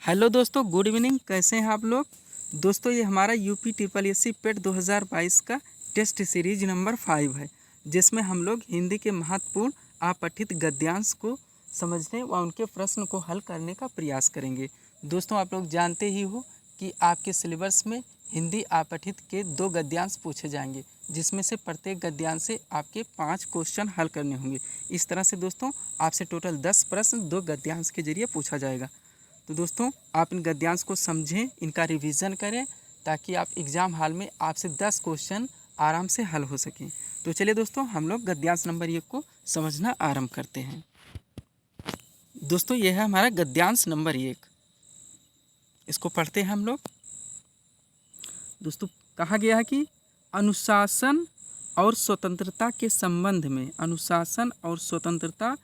Hello दोस्तों, good evening. कैसे हैं आप लोग? दोस्तों, ये हमारा यूपी ट्रिपल एस सी पेट 2022 का टेस्ट सीरीज नंबर 5 है, जिसमें हम लोग हिंदी के महत्वपूर्ण अपठित गद्यांश को समझने व उनके प्रश्न को हल करने का प्रयास करेंगे। दोस्तों, आप लोग जानते ही हो कि आपके सिलेबस में हिंदी अपठित के 2 गद्यांश पूछे जाएंगे, जिसमें से प्रत्येक गद्यांश से आपके 5 क्वेश्चन हल करने होंगे। इस तरह से दोस्तों आपसे टोटल 10 प्रश्न 2 गद्यांश के जरिए पूछा जाएगा। तो दोस्तों, आप इन गद्यांश को समझें, इनका रिवीजन करें, ताकि आप एग्ज़ाम हॉल में आपसे 10 क्वेश्चन आराम से हल हो सकें। तो चलिए दोस्तों, हम लोग गद्यांश नंबर 1 को समझना आरंभ करते हैं। दोस्तों, यह है हमारा गद्यांश नंबर 1। इसको पढ़ते हैं हम लोग। दोस्तों, कहा गया है कि अनुशासन और स्वतंत्रता के संबंध में अनुशासन और स्वतंत्रता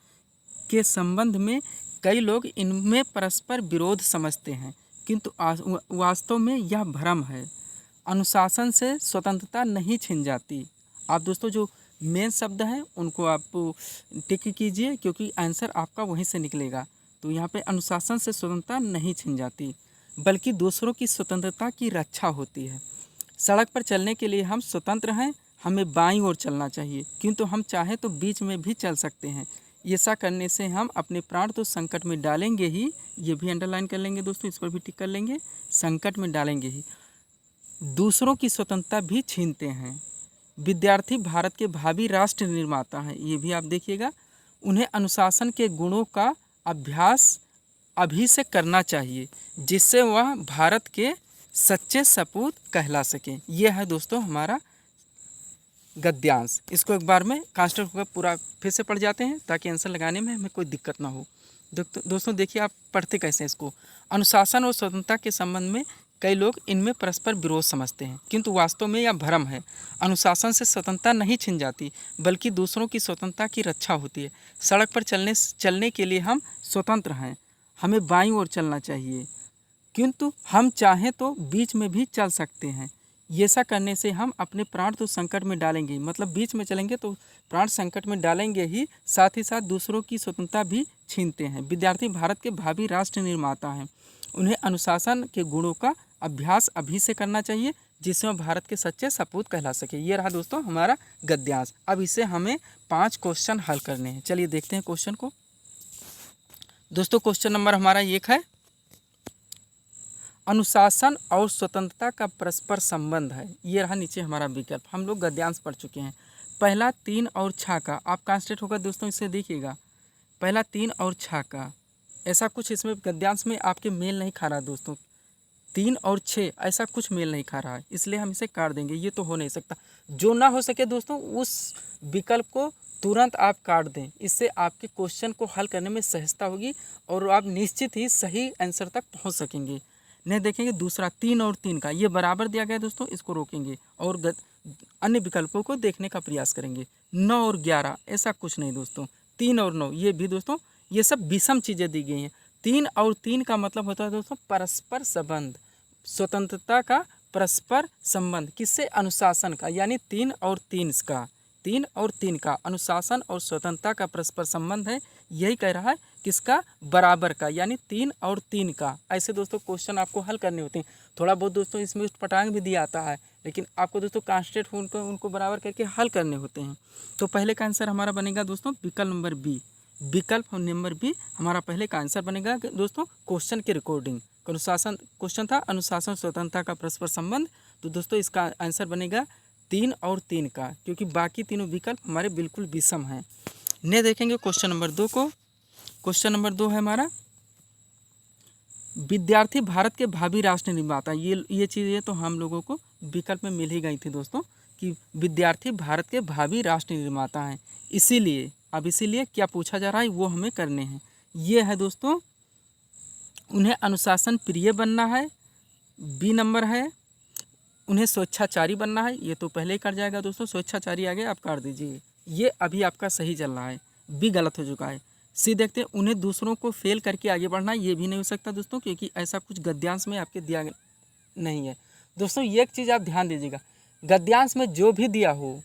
के संबंध में कई लोग इनमें परस्पर विरोध समझते हैं, किंतु वास्तव में यह भ्रम है। अनुशासन से स्वतंत्रता नहीं छिन जाती। आप दोस्तों जो मेन शब्द हैं उनको आप टिक कीजिए, क्योंकि आंसर आपका वहीं से निकलेगा। तो यहाँ पे अनुशासन से स्वतंत्रता नहीं छिन जाती, बल्कि दूसरों की स्वतंत्रता की रक्षा होती है। सड़क पर चलने के लिए हम स्वतंत्र हैं, हमें बाईं ओर चलना चाहिए, किंतु हम चाहें तो बीच में भी चल सकते हैं। ऐसा करने से हम अपने प्राण तो संकट में डालेंगे ही, ये भी अंडरलाइन कर लेंगे दोस्तों, इस पर भी टिक कर लेंगे, संकट में डालेंगे ही, दूसरों की स्वतंत्रता भी छीनते हैं। विद्यार्थी भारत के भावी राष्ट्र निर्माता हैं, ये भी आप देखिएगा। उन्हें अनुशासन के गुणों का अभ्यास अभी से करना चाहिए, जिससे वह भारत के सच्चे सपूत कहला सकें। यह है दोस्तों हमारा गद्यांश। इसको एक बार में कांस्टेंट होकर पूरा फिर से पढ़ जाते हैं, ताकि आंसर लगाने में हमें कोई दिक्कत ना हो। दोस्तों देखिए आप पढ़ते कैसे हैं इसको। अनुशासन और स्वतंत्रता के संबंध में कई लोग इनमें परस्पर विरोध समझते हैं, किंतु वास्तव में यह भ्रम है। अनुशासन से स्वतंत्रता नहीं छिन जाती, बल्कि दूसरों की स्वतंत्रता की रक्षा होती है। सड़क पर चलने के लिए हम स्वतंत्र हैं, हमें बाईं ओर चलना चाहिए, किंतु हम चाहें तो बीच में भी चल सकते हैं। ऐसा करने से हम अपने प्राण तो संकट में डालेंगे, मतलब बीच में चलेंगे तो प्राण संकट में डालेंगे ही, साथ ही साथ दूसरों की स्वतंत्रता भी छीनते हैं। विद्यार्थी भारत के भावी राष्ट्र निर्माता हैं, उन्हें अनुशासन के गुणों का अभ्यास अभी से करना चाहिए, जिससे वह भारत के सच्चे सपूत कहला सके। ये रहा दोस्तों हमारा गद्यांश। अब इसे हमें 5 क्वेश्चन हल करने हैं। चलिए देखते हैं क्वेश्चन को। दोस्तों क्वेश्चन नंबर हमारा 1 है, अनुशासन और स्वतंत्रता का परस्पर संबंध है। ये रहा नीचे हमारा विकल्प। हम लोग गद्यांश पढ़ चुके हैं। पहला 3 और 6 का आप कांस्टेंट होगा दोस्तों, इसे देखिएगा। पहला 3 और 6 का ऐसा कुछ इसमें गद्यांश में आपके मेल नहीं खा रहा दोस्तों। 3 और 6 ऐसा कुछ मेल नहीं खा रहा है, इसलिए हम इसे काट देंगे। ये तो हो नहीं सकता। जो ना हो सके दोस्तों, उस विकल्प को तुरंत आप काट दें। इससे आपके क्वेश्चन को हल करने में सहजता होगी और आप निश्चित ही सही आंसर तक पहुंच सकेंगे। नहीं देखेंगे दूसरा 3 और 3 का, ये बराबर दिया गया है दोस्तों, इसको रोकेंगे और अन्य विकल्पों को देखने का प्रयास करेंगे। 9 और 11 ऐसा कुछ नहीं दोस्तों। 3 और 9 ये भी दोस्तों, ये सब विषम चीज़ें दी गई हैं। 3 और 3 का मतलब होता है दोस्तों परस्पर संबंध, स्वतंत्रता का परस्पर संबंध। किससे? अनुशासन का, यानी 3 और 3 का, 3 और 3 का अनुशासन और स्वतंत्रता का परस्पर संबंध है। यही कह रहा है किसका? बराबर का, यानी 3 और 3 का। ऐसे दोस्तों क्वेश्चन आपको हल करने होते हैं। थोड़ा बहुत दोस्तों इसमें पटांग भी दिया आता है, लेकिन आपको दोस्तों कांस्टेंट उनको बराबर करके हल करने होते हैं। तो पहले का आंसर हमारा बनेगा दोस्तों विकल्प नंबर बी। विकल्प नंबर बी हमारा पहले का आंसर बनेगा दोस्तों। क्वेश्चन की रिकॉर्डिंग, अनुशासन क्वेश्चन था, अनुशासन स्वतंत्रता का परस्पर संबंध। तो दोस्तों इसका आंसर बनेगा 3 और 3 का, क्योंकि बाकी तीनों विकल्प हमारे बिल्कुल विषम हैं। ने देखेंगे क्वेश्चन नंबर 2 को। क्वेश्चन नंबर 2 है हमारा, विद्यार्थी भारत के भावी राष्ट्र निर्माता। ये चीज़ें तो हम लोगों को विकल्प में मिल ही गई थी दोस्तों, कि विद्यार्थी भारत के भावी राष्ट्र निर्माता हैं। इसीलिए क्या पूछा जा रहा है वो हमें करने हैं। ये है दोस्तों, उन्हें अनुशासन प्रिय बनना है। बी नंबर है, उन्हें स्वेच्छाचारी बनना है। ये तो पहले ही कट जाएगा दोस्तों, स्वेच्छाचारी आगे आप काट दीजिए, ये अभी आपका सही चल रहा है। बी गलत हो चुका है। सी देखते हैं, उन्हें दूसरों को फेल करके आगे बढ़ना है। ये भी नहीं हो सकता दोस्तों, क्योंकि ऐसा कुछ गद्यांश में आपके दिया नहीं है। दोस्तों ये एक चीज़ आप ध्यान दीजिएगा, गद्यांश में जो भी दिया हो,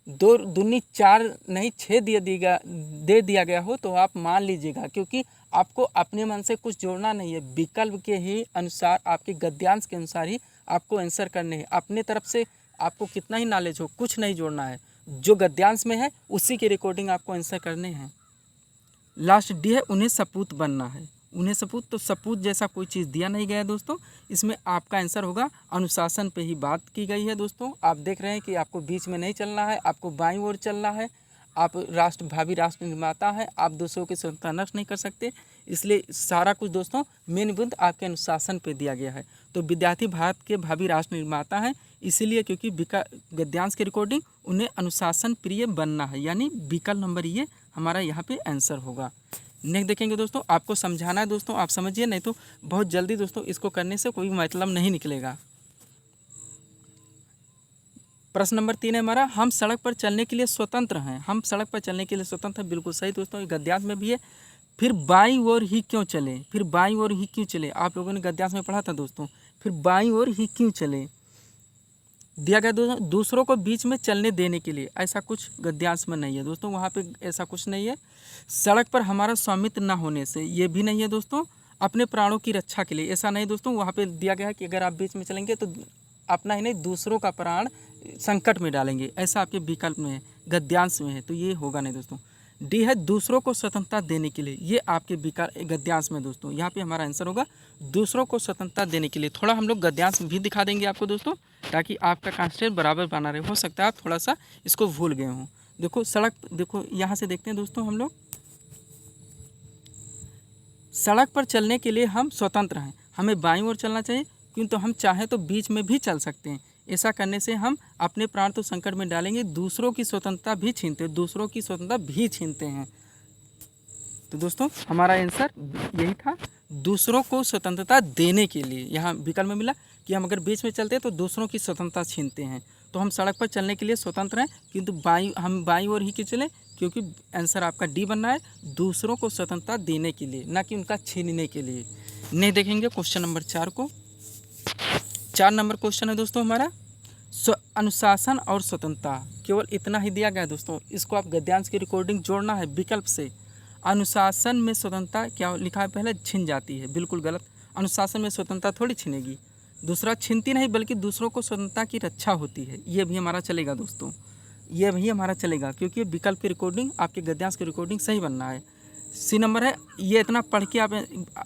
2 दूनी 4 नहीं 6 दे दिया गया हो, तो आप मान लीजिएगा, क्योंकि आपको अपने मन से कुछ जोड़ना नहीं है, विकल्प के ही अनुसार, आपके गद्यांश के अनुसार ही आपको आंसर करने हैं। अपने तरफ से आपको कितना ही नॉलेज हो, कुछ नहीं जोड़ना है, जो गद्यांश में है उसी के रिकॉर्डिंग आपको आंसर करने हैं। लास्ट डी है, उन्हें सपूत बनना है। उन्हें सपूत, तो सपूत जैसा कोई चीज़ दिया नहीं गया है दोस्तों। इसमें आपका आंसर होगा अनुशासन पे ही बात की गई है दोस्तों। आप देख रहे हैं कि आपको बीच में नहीं चलना है, आपको बाईं ओर चलना है। आप भावी राष्ट्र निर्माता है, आप दूसरों की स्वतंत्रता नष्ट नहीं कर सकते। इसलिए सारा कुछ दोस्तों मेन बिंदु आपके अनुशासन पे दिया गया है। तो विद्यार्थी भारत के भावी राष्ट्र निर्माता हैं, इसीलिए क्योंकि गद्यांश की रिकॉर्डिंग उन्हें अनुशासन प्रिय बनना है, यानी विकल्प नंबर ये हमारा यहाँ पे आंसर होगा। नेक्स्ट देखेंगे दोस्तों, आपको समझाना है दोस्तों, आप समझिए, नहीं तो बहुत जल्दी दोस्तों इसको करने से कोई मतलब नहीं निकलेगा। प्रश्न नंबर 3 है हमारा, हम सड़क पर चलने के लिए स्वतंत्र हैं। हम सड़क पर चलने के लिए स्वतंत्र हैं, बिल्कुल सही दोस्तों, ये गद्यांश में भी है। फिर बाईं ओर ही क्यों चले, फिर बाईं ओर ही क्यों चले, आप लोगों ने गद्यांश में पढ़ा था दोस्तों। फिर बाईं ओर ही क्यों चले दिया गया दोस्तों, दूसरों को बीच में चलने देने के लिए, ऐसा कुछ गद्यांश में नहीं है दोस्तों, वहाँ पे ऐसा कुछ नहीं है। सड़क पर हमारा स्वामित्व न होने से, ये भी नहीं है दोस्तों। अपने प्राणों की रक्षा के लिए, ऐसा नहीं दोस्तों, वहाँ पे दिया गया है कि अगर आप बीच में चलेंगे तो अपना ही नहीं दूसरों का प्राण संकट में डालेंगे, ऐसा आपके विकल्प में है, गद्यांश में है, तो ये होगा नहीं दोस्तों। डी है, दूसरों को स्वतंत्रता देने के लिए, ये आपके गद्यांश में दोस्तों, यहाँ पे हमारा आंसर होगा दूसरों को स्वतंत्रता देने के लिए। थोड़ा हम लोग गद्यांश भी दिखा देंगे आपको दोस्तों, ताकि आपका कॉन्सेप्ट बराबर बना रहे। हो सकता है आप थोड़ा सा इसको भूल गए हों। देखो सड़क, देखो यहाँ से देखते हैं दोस्तों, हम लोग सड़क पर चलने के लिए हम स्वतंत्र हैं, हमें बाईं ओर चलना चाहिए, किंतु हम चाहें तो बीच में भी चल सकते हैं। ऐसा करने से हम अपने प्राण तो संकट में डालेंगे, दूसरों की स्वतंत्रता भी छीनते हैं, दूसरों की स्वतंत्रता भी छीनते हैं। तो दोस्तों हमारा आंसर यही था, दूसरों को स्वतंत्रता देने के लिए। यहाँ विकल्प में मिला कि हम अगर बीच में चलते हैं तो दूसरों की स्वतंत्रता छीनते हैं, तो हम सड़क पर चलने के लिए स्वतंत्र हैं, किंतु हम बाईं ओर ही क्यों चलें, क्योंकि आंसर आपका डी बनना है, दूसरों को स्वतंत्रता देने के लिए, ना कि उनका छीनने के लिए। नहीं देखेंगे क्वेश्चन नंबर 4 को। 4 नंबर क्वेश्चन है दोस्तों हमारा, अनुशासन और स्वतंत्रता, केवल इतना ही दिया गया है दोस्तों। इसको आप गद्यांश की रिकॉर्डिंग जोड़ना है विकल्प से। अनुशासन में स्वतंत्रता क्या लिखा है, पहले छिन जाती है, बिल्कुल गलत। अनुशासन में स्वतंत्रता थोड़ी छिनेगी, दूसरा छीनती नहीं, बल्कि दूसरों को स्वतंत्रता की रक्षा होती है। ये भी हमारा चलेगा दोस्तों, ये भी हमारा चलेगा, क्योंकि विकल्प की रिकॉर्डिंग आपके गद्यांश की रिकॉर्डिंग सही बनना है। सी नंबर है, ये इतना पढ़ के आप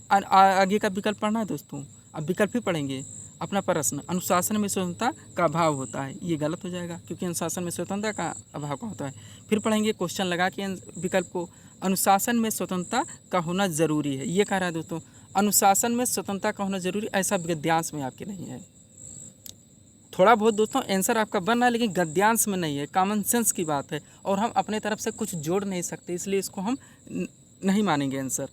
आगे का विकल्प पढ़ना है दोस्तों, अब विकल्प ही पढ़ेंगे। अपना प्रश्न, अनुशासन में स्वतंत्रता का अभाव होता है, ये गलत हो जाएगा, क्योंकि अनुशासन में स्वतंत्रता का अभाव का होता है। फिर पढ़ेंगे क्वेश्चन लगा के विकल्प को, अनुशासन में स्वतंत्रता का होना जरूरी है, ये कह रहा है दोस्तों। अनुशासन में स्वतंत्रता का होना जरूरी, ऐसा गद्यांश में आपके नहीं है। थोड़ा बहुत दोस्तों आंसर आपका बन रहा है, लेकिन गद्यांश में नहीं है, कॉमन सेंस की बात है, और हम अपने तरफ से कुछ जोड़ नहीं सकते, इसलिए इसको हम नहीं मानेंगे आंसर।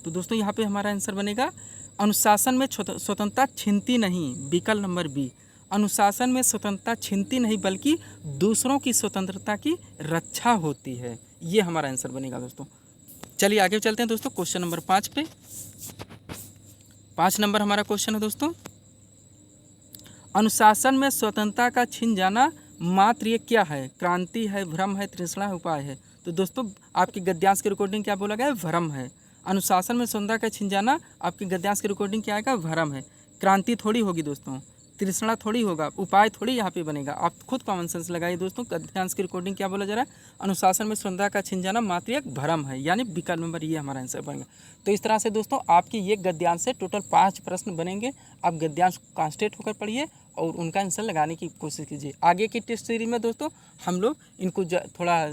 तो दोस्तों यहाँ पे हमारा आंसर बनेगा, अनुशासन में स्वतंत्रता छीनती नहीं, विकल्प नंबर बी। अनुशासन में स्वतंत्रता छीनती नहीं, बल्कि दूसरों की स्वतंत्रता की रक्षा होती है, ये हमारा आंसर बनेगा दोस्तों। चलिए आगे चलते हैं दोस्तों क्वेश्चन नंबर 5 पे। 5 नंबर हमारा क्वेश्चन है दोस्तों, अनुशासन में स्वतंत्रता का छिन जाना मात्र ये क्या है, क्रांति है, भ्रम है, तृष्णा है, उपाय है। तो दोस्तों आपकी गद्यांश की रिकॉर्डिंग क्या बोला गया है, भ्रम है। अनुशासन में स्वतंत्रता का छिन जाना आपकी गद्यांश की रिकॉर्डिंग क्या आएगा, भ्रम है। क्रांति थोड़ी होगी दोस्तों, तृष्णा थोड़ी होगा, उपाय थोड़ी यहाँ पे बनेगा। आप खुद कॉमन सेंस लगाइए दोस्तों, गद्यांश की रिकॉर्डिंग क्या बोला जा रहा है, अनुशासन में स्वतंत्रता का छिन जाना मात्र एक भ्रम है, यानी विकल्प नंबर ये हमारा आंसर बनेगा। तो इस तरह से दोस्तों आपकी ये गद्यांश से टोटल 5 प्रश्न बनेंगे। आप गद्यांश कॉन्सेंट्रेट होकर पढ़िए और उनका आंसर लगाने की कोशिश कीजिए। आगे की टेस्ट सीरीज में दोस्तों हम लोग इनको थोड़ा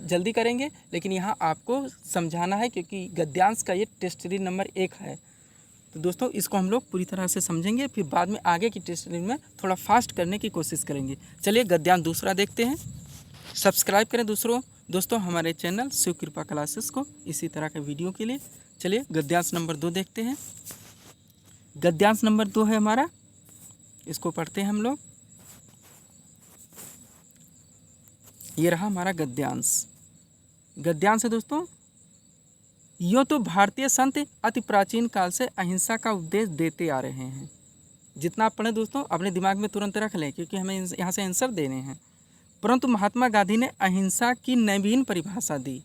जल्दी करेंगे, लेकिन यहाँ आपको समझाना है, क्योंकि गद्यांश का ये टेस्ट सीरीज नंबर 1 है। तो दोस्तों इसको हम लोग पूरी तरह से समझेंगे, फिर बाद में आगे की टेस्ट सीरीज में थोड़ा फास्ट करने की कोशिश करेंगे। चलिए गद्यांश दूसरा देखते हैं। सब्सक्राइब करें दोस्तों हमारे चैनल शिव कृपा क्लासेस को इसी तरह के वीडियो के लिए। चलिए गद्यांश नंबर 2 देखते हैं। गद्यांश नंबर 2 है हमारा, इसको पढ़ते हैं हम लोग। ये रहा हमारा गद्यांश। गद्यांश है दोस्तों, यूँ तो भारतीय संत अति प्राचीन काल से अहिंसा का उपदेश देते आ रहे हैं। जितना आप पढ़ें दोस्तों अपने दिमाग में तुरंत रख लें, क्योंकि हमें यहाँ से आंसर देने हैं। परंतु महात्मा गांधी ने अहिंसा की नवीन परिभाषा दी।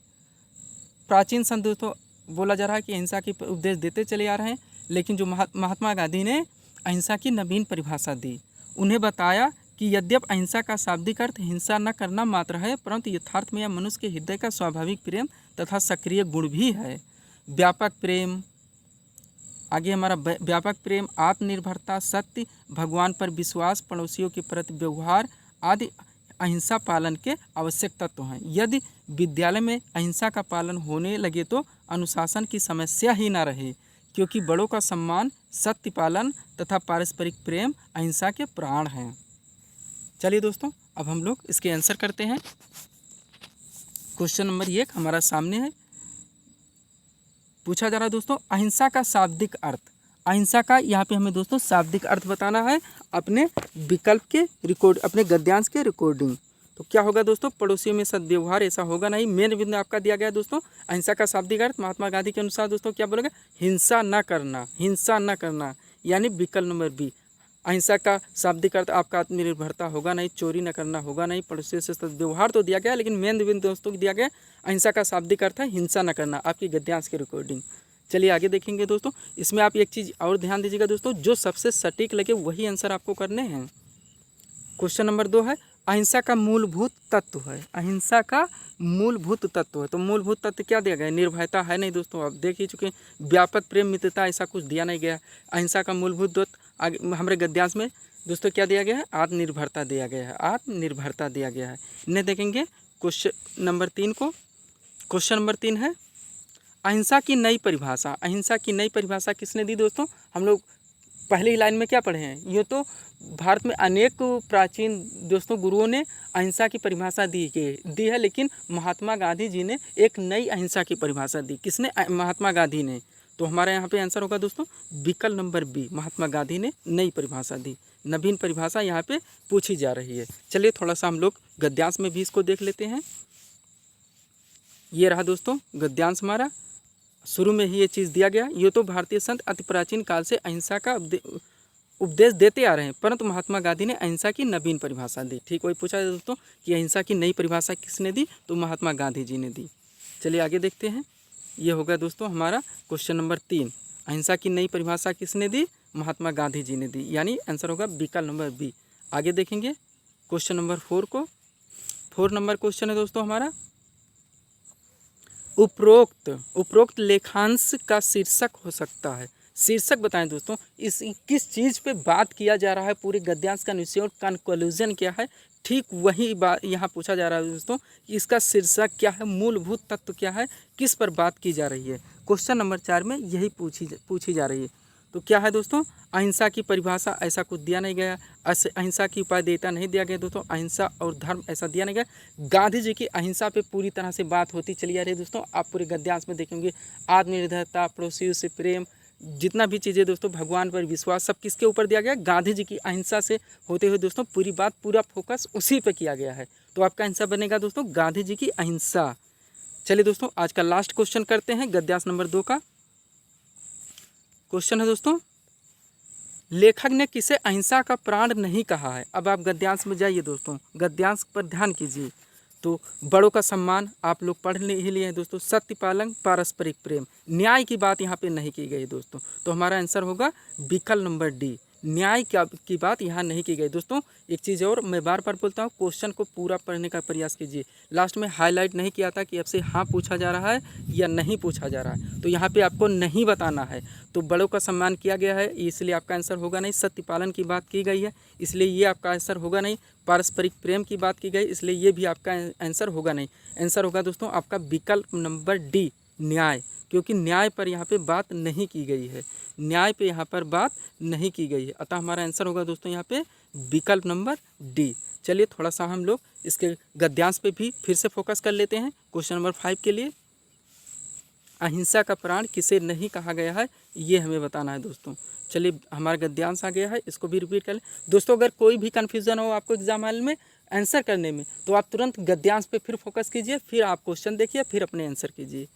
प्राचीन संत दोस्तों बोला जा रहा है कि अहिंसा की उपदेश देते चले आ रहे हैं, लेकिन जो महात्मा गांधी ने अहिंसा की नवीन परिभाषा दी। उन्हें बताया कि यद्यपि अहिंसा का शाब्दिक अर्थ हिंसा न करना मात्र है, परंतु यथार्थ में यह मनुष्य के हृदय का स्वाभाविक प्रेम तथा सक्रिय गुण भी है। व्यापक प्रेम, आगे हमारा व्यापक प्रेम, आत्मनिर्भरता, सत्य, भगवान पर विश्वास, पड़ोसियों के प्रति व्यवहार आदि अहिंसा पालन के आवश्यक तत्व हैं। यदि विद्यालय में अहिंसा का पालन होने लगे तो अनुशासन की समस्या ही ना रहे, क्योंकि बड़ों का सम्मान, सत्य पालन तथा पारस्परिक प्रेम अहिंसा के प्राण हैं। चलिए दोस्तों, अब हम लोग इसके आंसर करते हैं। क्वेश्चन नंबर 1 हमारा सामने है। पूछा जा रहा है दोस्तों, अहिंसा का शाब्दिक अर्थ। अहिंसा का यहाँ पे हमें दोस्तों शाब्दिक अर्थ बताना है अपने विकल्प के अपने गद्यांश के रिकॉर्डिंग। तो क्या होगा दोस्तों, पड़ोसियों में सद्व्यवहार, ऐसा होगा नहीं। मेन बिंदु आपका दिया गया है दोस्तों। अहिंसा का शाब्दिक अर्थ महात्मा गांधी के अनुसार दोस्तों क्या बोलेगा, हिंसा न करना, हिंसा न करना, यानी विकल्प नंबर बी। अहिंसा का शाब्दिक अर्थ आपका आत्मनिर्भरता होगा नहीं, चोरी न करना होगा नहीं, पड़ोसियों से सद्व्यवहार तो दिया गया, लेकिन मेन बिंदु दोस्तों दिया गया अहिंसा का शाब्दिक अर्थ है हिंसा न करना, आपकी गद्यांश की रिकॉर्डिंग। चलिए आगे देखेंगे दोस्तों। इसमें आप एक चीज़ और ध्यान दीजिएगा दोस्तों, जो सबसे सटीक लगे वही आंसर आपको करने हैं। क्वेश्चन नंबर 2 है, अहिंसा का मूलभूत तत्व है। अहिंसा का मूलभूत तत्व है, तो मूलभूत तत्व क्या दिया गया है, निर्भयता है नहीं दोस्तों, आप देख ही चुके हैं। व्यापक प्रेम, मित्रता, ऐसा कुछ दिया नहीं गया। अहिंसा का मूलभूत तत्व आगे हमारे गद्यांश में दोस्तों क्या दिया गया है, आत्मनिर्भरता दिया गया है, आत्मनिर्भरता दिया गया है। इन्हें देखेंगे क्वेश्चन नंबर 3 को। क्वेश्चन नंबर 3 है, अहिंसा की नई परिभाषा। अहिंसा की नई परिभाषा किसने दी दोस्तों, हम लोग पहली लाइन में क्या पढ़े हैं, ये तो भारत में अनेक प्राचीन दोस्तों गुरुओं ने अहिंसा की परिभाषा दी है, लेकिन महात्मा गांधी जी ने एक नई अहिंसा की परिभाषा दी। किसने, महात्मा गांधी ने। तो हमारे यहाँ पे आंसर होगा दोस्तों विकल्प नंबर बी, महात्मा गांधी ने नई परिभाषा दी। नवीन परिभाषा यहाँ पे पूछी जा रही है। चलिए थोड़ा सा हम लोग गद्यांश में भी इसको देख लेते हैं। ये रहा दोस्तों गद्यांश हमारा, शुरू में ही ये चीज़ दिया गया। ये तो भारतीय संत अति प्राचीन काल से अहिंसा का उपदेश देते आ रहे हैं, परंतु महात्मा गांधी ने अहिंसा की नवीन परिभाषा दी। ठीक वही पूछा है दोस्तों कि अहिंसा की नई परिभाषा किसने दी, तो महात्मा गांधी जी ने दी। चलिए आगे देखते हैं। ये होगा दोस्तों हमारा क्वेश्चन नंबर 3, अहिंसा की नई परिभाषा किसने दी, महात्मा गांधी जी ने दी, यानी आंसर होगा विकल्प नंबर बी। आगे देखेंगे क्वेश्चन नंबर 4 को। 4 नंबर क्वेश्चन है दोस्तों हमारा, उपरोक्त लेखांश का शीर्षक हो सकता है। शीर्षक बताएं दोस्तों, इस किस चीज़ पे बात किया जा रहा है, पूरे गद्यांश का निचोड़ और कंक्लूजन क्या है। ठीक वही बात यहाँ पूछा जा रहा है दोस्तों कि इसका शीर्षक क्या है, मूलभूत तत्व क्या है, किस पर बात की जा रही है। क्वेश्चन नंबर 4 में यही पूछी जा रही है। तो क्या है दोस्तों, अहिंसा की परिभाषा ऐसा कुछ दिया नहीं गया, अहिंसा की उपादेयता नहीं दिया गया दोस्तों, अहिंसा और धर्म ऐसा दिया नहीं गया। गांधी जी की अहिंसा पे पूरी तरह से बात होती चली आ रही है दोस्तों। आप पूरे गद्यांश में देखेंगे आत्मनिर्भरता, पड़ोसियों से प्रेम, जितना भी चीज़ें दोस्तों, भगवान पर विश्वास, सब किसके ऊपर दिया गया, गांधी जी की अहिंसा से होते हुए दोस्तों पूरी बात, पूरा फोकस उसी पे किया गया है। तो आपका आंसर बनेगा दोस्तों गांधी जी की अहिंसा। चलिए दोस्तों आज का लास्ट क्वेश्चन करते हैं, गद्यांश नंबर 2 का क्वेश्चन है दोस्तों, लेखक ने किसे अहिंसा का प्राण नहीं कहा है। अब आप गद्यांश में जाइए दोस्तों, गद्यांश पर ध्यान कीजिए। तो बड़ों का सम्मान आप लोग पढ़ ही लिए हैं दोस्तों, सत्य पालन, पारस्परिक प्रेम, न्याय की बात यहाँ पे नहीं की गई दोस्तों। तो हमारा आंसर होगा विकल्प नंबर डी, न्याय की बात यहाँ नहीं की गई दोस्तों। एक चीज़ और मैं बार बार बोलता हूँ, क्वेश्चन को पूरा पढ़ने का प्रयास कीजिए। लास्ट में हाईलाइट नहीं किया था कि आपसे हाँ पूछा जा रहा है या नहीं पूछा जा रहा है, तो यहाँ पे आपको नहीं बताना है। तो बड़ों का सम्मान किया गया है, इसलिए आपका आंसर होगा नहीं। सत्य पालन की बात की गई है, इसलिए ये आपका आंसर होगा नहीं। पारस्परिक प्रेम की बात की गई, इसलिए ये भी आपका आंसर होगा नहीं। आंसर होगा दोस्तों आपका विकल्प नंबर डी, न्याय, क्योंकि न्याय पर यहाँ पे बात नहीं की गई है, न्याय पे यहाँ पर बात नहीं की गई है। अतः हमारा आंसर होगा दोस्तों यहाँ पे विकल्प नंबर डी। चलिए थोड़ा सा हम लोग इसके गद्यांश पे भी फिर से फोकस कर लेते हैं। क्वेश्चन नंबर 5 के लिए, अहिंसा का प्राण किसे नहीं कहा गया है, ये हमें बताना है दोस्तों। चलिए हमारा गद्यांश आ गया है, इसको भी रिपीट कर लें दोस्तों। अगर कोई भी कन्फ्यूज़न हो आपको एग्जाम हॉल में आंसर करने में, तो आप तुरंत गद्यांश पे फिर फोकस कीजिए, फिर आप क्वेश्चन देखिए, फिर अपने आंसर कीजिए।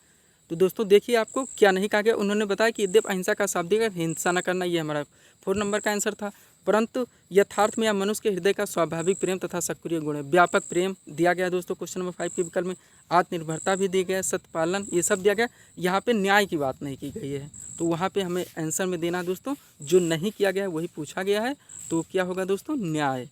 तो दोस्तों देखिए आपको क्या नहीं कहा गया, उन्होंने बताया कि यद्यपि अहिंसा का शाब्दिक अर्थ हिंसा न करना, ये हमारा 4 नंबर का आंसर था। परंतु यथार्थ में या मनुष्य के हृदय का स्वाभाविक प्रेम तथा सक्रिय गुण है। व्यापक प्रेम दिया गया दोस्तों क्वेश्चन नंबर 5 के विकल्प में। आत्मनिर्भरता भी दी गया, सत्य पालन, ये सब दिया गया। यहाँ पे न्याय की बात नहीं की गई है, तो वहाँ पे हमें आंसर में देना दोस्तों जो नहीं किया गया है वही पूछा गया है, तो क्या होगा दोस्तों न्याय,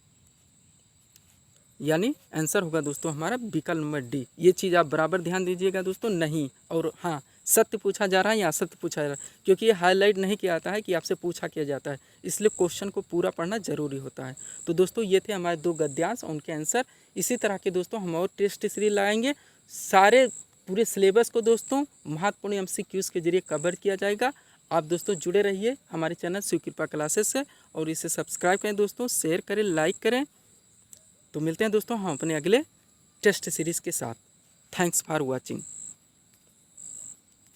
यानी आंसर होगा दोस्तों हमारा विकल्प नंबर डी। ये चीज़ आप बराबर ध्यान दीजिएगा दोस्तों, नहीं और हाँ सत्य पूछा जा रहा है या असत्य पूछा जा रहा है, क्योंकि ये हाईलाइट नहीं किया जाता है कि आपसे पूछा किया जाता है, इसलिए क्वेश्चन को पूरा पढ़ना जरूरी होता है। तो दोस्तों ये थे हमारे 2 गद्यांश और उनके आंसर। इसी तरह के दोस्तों हम और टेस्ट सीरीज लगाएंगे, सारे पूरे सिलेबस को दोस्तों महत्वपूर्ण MCQs के जरिए कवर किया जाएगा। आप दोस्तों जुड़े रहिए हमारे चैनल शिव कृपा क्लासेस से और इसे सब्सक्राइब करें दोस्तों, शेयर करें, लाइक करें। तो मिलते हैं दोस्तों हम अपने अगले टेस्ट सीरीज़ के साथ। Thanks for watching.